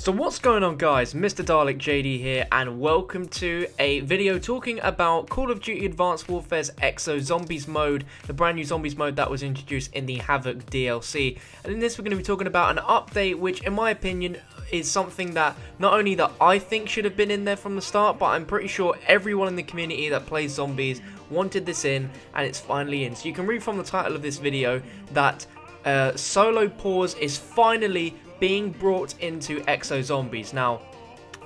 So what's going on, guys? Mr. Dalek JD here, and welcome to a video talking about Call of Duty Advanced Warfare's Exo Zombies mode, the brand new Zombies mode that was introduced in the Havoc DLC. And in this we're going to be talking about an update which, in my opinion, is something that not only that I think should have been in there from the start, but I'm pretty sure everyone in the community that plays zombies wanted this in, and it's finally in. So you can read from the title of this video that solo pause is finally being brought into Exo Zombies. Now,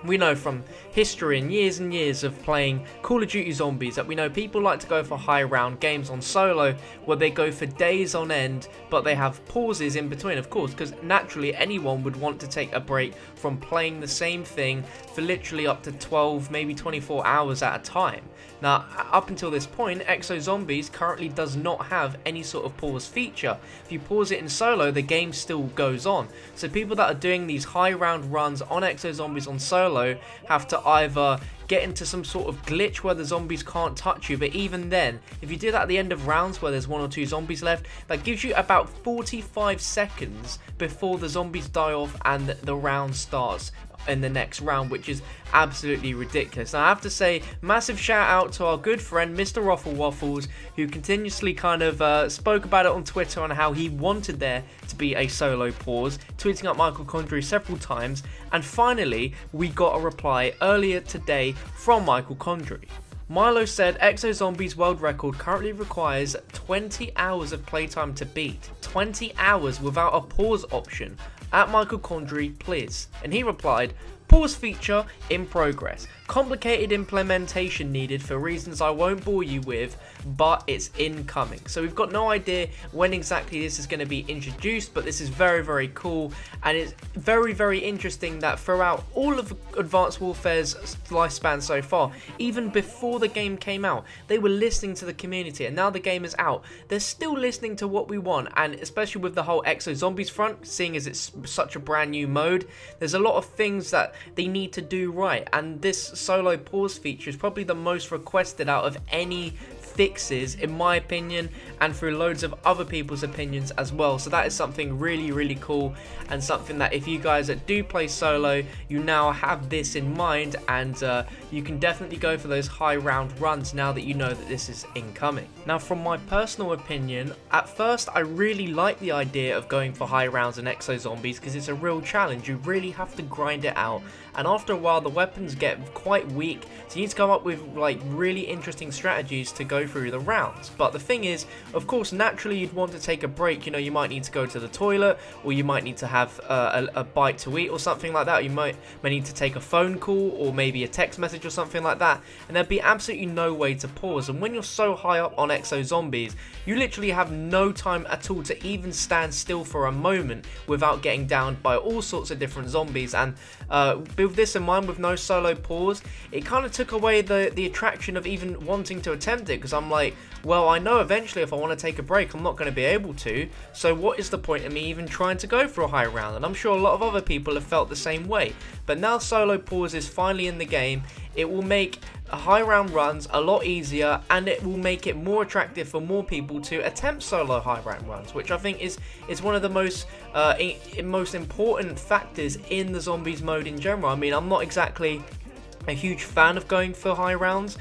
we know from history and years of playing Call of Duty Zombies that we know people like to go for high round games on solo where they go for days on end, but they have pauses in between, of course, because naturally anyone would want to take a break from playing the same thing for literally up to 12, maybe 24 hours at a time. Now, up until this point, Exo Zombies currently does not have any sort of pause feature. If you pause it in solo, the game still goes on. So people that are doing these high round runs on Exo Zombies on solo have to either get into some sort of glitch where the zombies can't touch you, but even then, if you do that at the end of rounds where there's 1 or 2 zombies left, that gives you about 45 seconds before the zombies die off and the round starts in the next round, which is absolutely ridiculous. Now, I have to say, massive shout out to our good friend Mr. Ruffle Waffles, who continuously kind of spoke about it on Twitter on how he wanted there to be a solo pause, tweeting up Michael Condrey several times, and finally we got a reply earlier today from Michael Condrey. Milo said Exo Zombies world record currently requires 20 hours of playtime to beat. 20 hours without a pause option. At Michael Condrey, please. And he replied, pause feature in progress. Complicated implementation needed for reasons I won't bore you with, but it's incoming. So we've got no idea when exactly this is going to be introduced, but this is very cool, and it's very interesting that throughout all of Advanced Warfare's lifespan so far, even before the game came out, they were listening to the community, and now the game is out, they're still listening to what we want. And especially with the whole Exo Zombies front, seeing as it's such a brand new mode, there's a lot of things that they need to do right, and this solo pause feature is probably the most requested out of any fixes, in my opinion, and through loads of other people's opinions as well. So that is something really cool, and something that if you guys that do play solo, you now have this in mind, and you can definitely go for those high round runs now that you know that this is incoming. Now, from my personal opinion, at first I really like the idea of going for high rounds in Exo Zombies because it's a real challenge. You really have to grind it out, and after a while the weapons get quite weak, so you need to come up with like really interesting strategies to go through the rounds. But the thing is, of course, naturally you'd want to take a break. You know, you might need to go to the toilet, or you might need to have a bite to eat or something like that. You may need to take a phone call or maybe a text message or something like that, and there'd be absolutely no way to pause. And when you're so high up on Exo Zombies, you literally have no time at all to even stand still for a moment without getting downed by all sorts of different zombies. And with this in mind, with no solo pause, it kind of took away the attraction of even wanting to attempt it, because I'm like, well, I know eventually if I want to take a break I'm not going to be able to, so what is the point of me even trying to go for a high round? And I'm sure a lot of other people have felt the same way. But now solo pause is finally in the game, it will make high round runs a lot easier, and it will make it more attractive for more people to attempt solo high round runs, which I think is one of the most important factors in the zombies mode in general. I mean, I'm not exactly a huge fan of going for high rounds.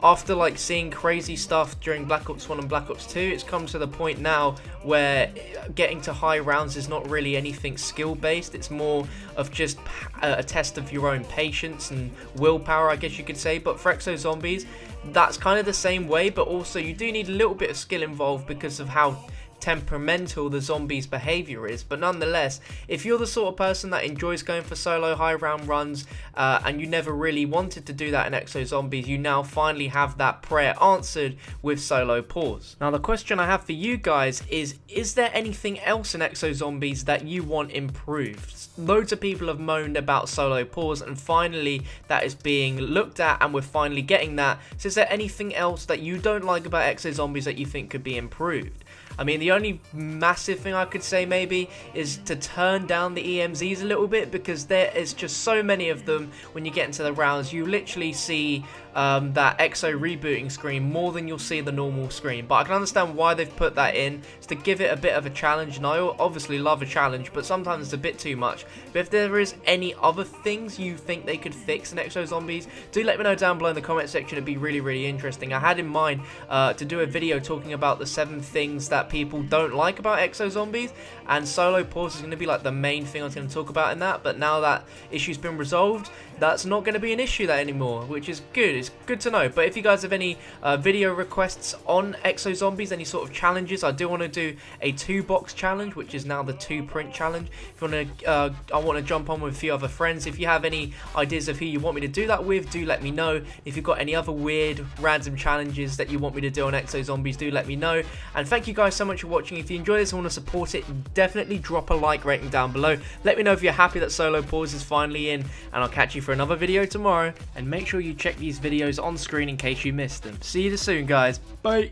After like seeing crazy stuff during Black Ops 1 and Black Ops 2, it's come to the point now where getting to high rounds is not really anything skill based. It's more of just a test of your own patience and willpower, I guess you could say. But for Exo Zombies, that's kind of the same way, but also you do need a little bit of skill involved because of how temperamental the zombies behavior is. But nonetheless, if you're the sort of person that enjoys going for solo high round runs, and you never really wanted to do that in Exo Zombies, you now finally have that prayer answered with solo pause. Now, the question I have for you guys is there anything else in Exo Zombies that you want improved? Loads of people have moaned about solo pause, and finally that is being looked at, and we're finally getting that. So is there anything else that you don't like about Exo Zombies that you think could be improved? I mean, the only massive thing I could say maybe is to turn down the EMZs a little bit, because there is just so many of them when you get into the rounds. You literally see that Exo rebooting screen more than you'll see the normal screen. But I can understand why they've put that in. It's to give it a bit of a challenge, and I obviously love a challenge, but sometimes it's a bit too much. But if there is any other things you think they could fix in Exo Zombies, do let me know down below in the comment section. It'd be really interesting. I had in mind to do a video talking about the 7 things that people don't like about Exo Zombies, and solo pause is going to be like the main thing I was going to talk about in that. But now that issue's been resolved, that's not going to be an issue that anymore, which is good. It's good to know. But if you guys have any video requests on Exo Zombies, any sort of challenges, I do want to do a 2-box challenge, which is now the 2-print challenge. If you want to, I want to jump on with a few other friends. If you have any ideas of who you want me to do that with, do let me know. If you've got any other weird, random challenges that you want me to do on Exo Zombies, do let me know. And thank you guys so much for watching. If you enjoy this and want to support it, definitely drop a like rating down below. Let me know if you're happy that solo pause is finally in, and I'll catch you for another video tomorrow. And make sure you check these videos on screen in case you missed them. See you soon, guys. Bye.